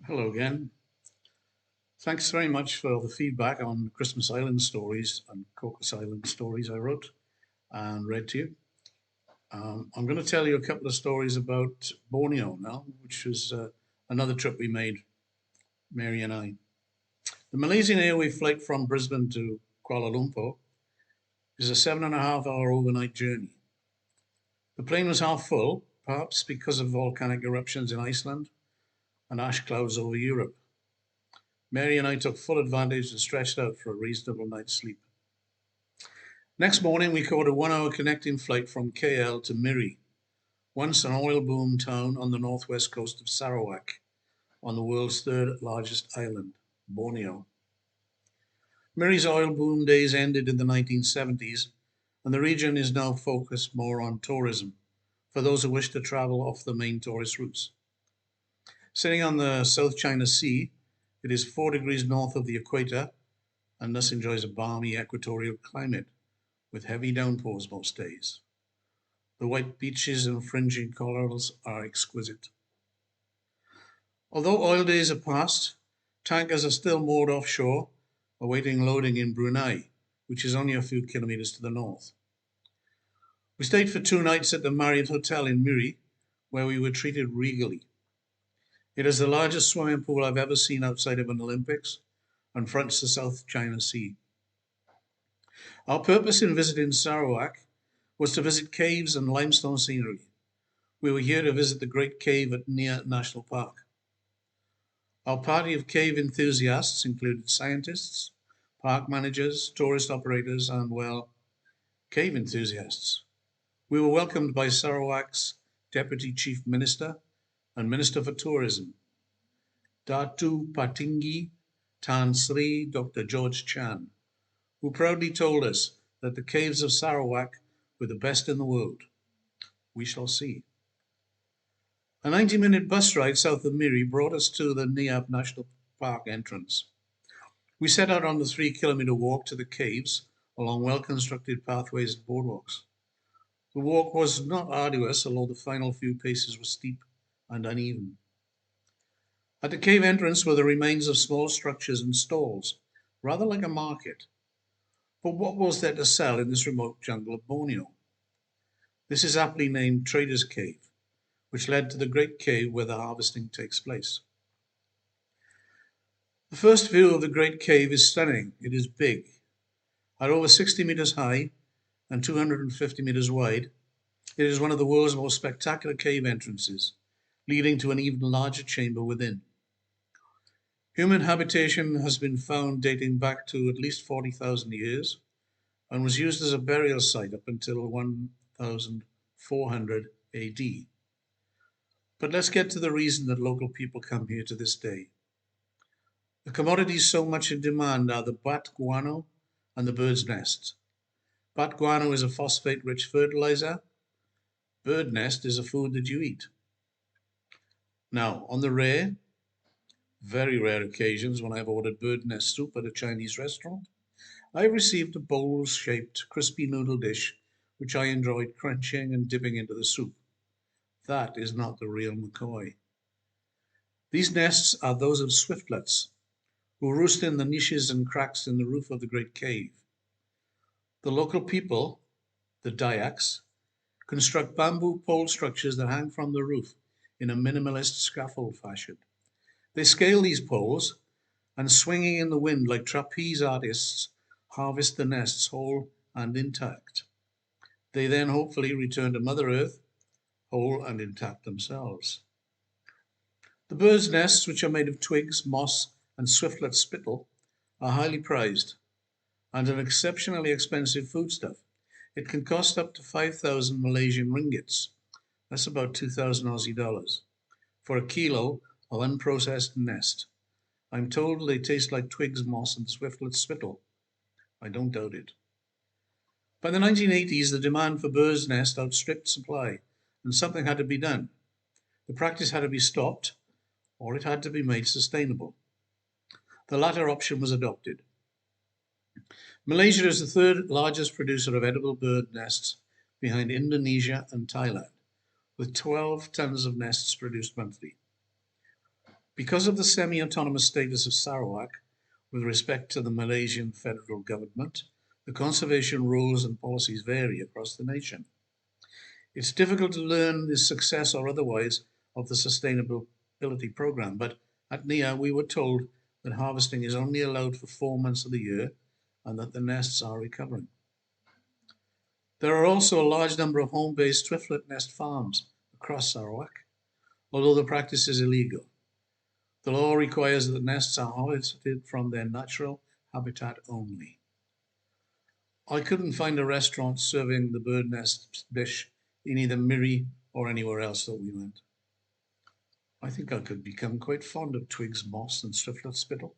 Hello again. Thanks very much for the feedback on Christmas Island stories and Cocos Island stories I wrote and read to you. I'm going to tell you a couple of stories about Borneo now, which was another trip we made, Mary and I. The Malaysian Airways flight from Brisbane to Kuala Lumpur is a 7.5 hour overnight journey. The plane was half full, perhaps because of volcanic eruptions in Iceland and ash clouds over Europe. Mary and I took full advantage and stretched out for a reasonable night's sleep. Next morning, we caught a 1 hour connecting flight from KL to Miri, once an oil boom town on the northwest coast of Sarawak, on the world's third largest island, Borneo. Miri's oil boom days ended in the 1970s, and the region is now focused more on tourism for those who wish to travel off the main tourist routes. Sitting on the South China Sea, it is 4 degrees north of the equator and thus enjoys a balmy equatorial climate with heavy downpours most days. The white beaches and fringing corals are exquisite. Although oil days are past, tankers are still moored offshore, awaiting loading in Brunei, which is only a few kilometers to the north. We stayed for 2 nights at the Marriott Hotel in Miri, where we were treated regally. It is the largest swimming pool I've ever seen outside of an Olympics and fronts the South China Sea. Our purpose in visiting Sarawak was to visit caves and limestone scenery. We were here to visit the Great Cave at Nia National Park. Our party of cave enthusiasts included scientists, park managers, tourist operators, and, well, cave enthusiasts. We were welcomed by Sarawak's Deputy Chief Minister and Minister for Tourism, Datu Patinggi Tan Sri Dr. George Chan, who proudly told us that the caves of Sarawak were the best in the world. We shall see. A 90-minute bus ride south of Miri brought us to the Niab National Park entrance. We set out on the 3 kilometre walk to the caves along well-constructed pathways and boardwalks. The walk was not arduous, although the final few paces were steep and uneven. At the cave entrance were the remains of small structures and stalls, rather like a market. But what was there to sell in this remote jungle of Borneo? This is aptly named Trader's Cave, which led to the great cave where the harvesting takes place. The first view of the great cave is stunning. It is big. At over 60 meters high and 250 meters wide, it is one of the world's most spectacular cave entrances, leading to an even larger chamber within. Human habitation has been found dating back to at least 40,000 years and was used as a burial site up until 1400 AD. But let's get to the reason that local people come here to this day. The commodities so much in demand are the bat guano and the bird's nest. Bat guano is a phosphate-rich fertilizer. Bird nest is a food that you eat. Now, on the very rare occasions when I've ordered bird nest soup at a Chinese restaurant, I received a bowl-shaped crispy noodle dish which I enjoyed crunching and dipping into the soup. That is not the real McCoy. These nests are those of swiftlets, who roost in the niches and cracks in the roof of the great cave. The local people, the Dayaks, construct bamboo pole structures that hang from the roof in a minimalist scaffold fashion. They scale these poles and, swinging in the wind like trapeze artists, harvest the nests whole and intact. They then hopefully return to Mother Earth, whole and intact themselves. The birds' nests, which are made of twigs, moss, and swiftlet spittle, are highly prized and an exceptionally expensive foodstuff. It can cost up to 5,000 Malaysian ringgits. That's about 2,000 Aussie dollars for a kilo of unprocessed nest. I'm told they taste like twigs, moss, and swiftlet spittle. I don't doubt it. By the 1980s, the demand for bird's nest outstripped supply, and something had to be done. The practice had to be stopped, or it had to be made sustainable. The latter option was adopted. Malaysia is the third largest producer of edible bird nests behind Indonesia and Thailand, with 12 tons of nests produced monthly. Because of the semi-autonomous status of Sarawak with respect to the Malaysian federal government, the conservation rules and policies vary across the nation. It's difficult to learn the success or otherwise of the sustainability program, but at NIA we were told that harvesting is only allowed for 4 months of the year and that the nests are recovering. There are also a large number of home-based swiftlet nest farms across Sarawak, although the practice is illegal. The law requires that the nests are harvested from their natural habitat only. I couldn't find a restaurant serving the bird nest dish in either Miri or anywhere else that we went. I think I could become quite fond of twigs, moss, and swiftlet spittle.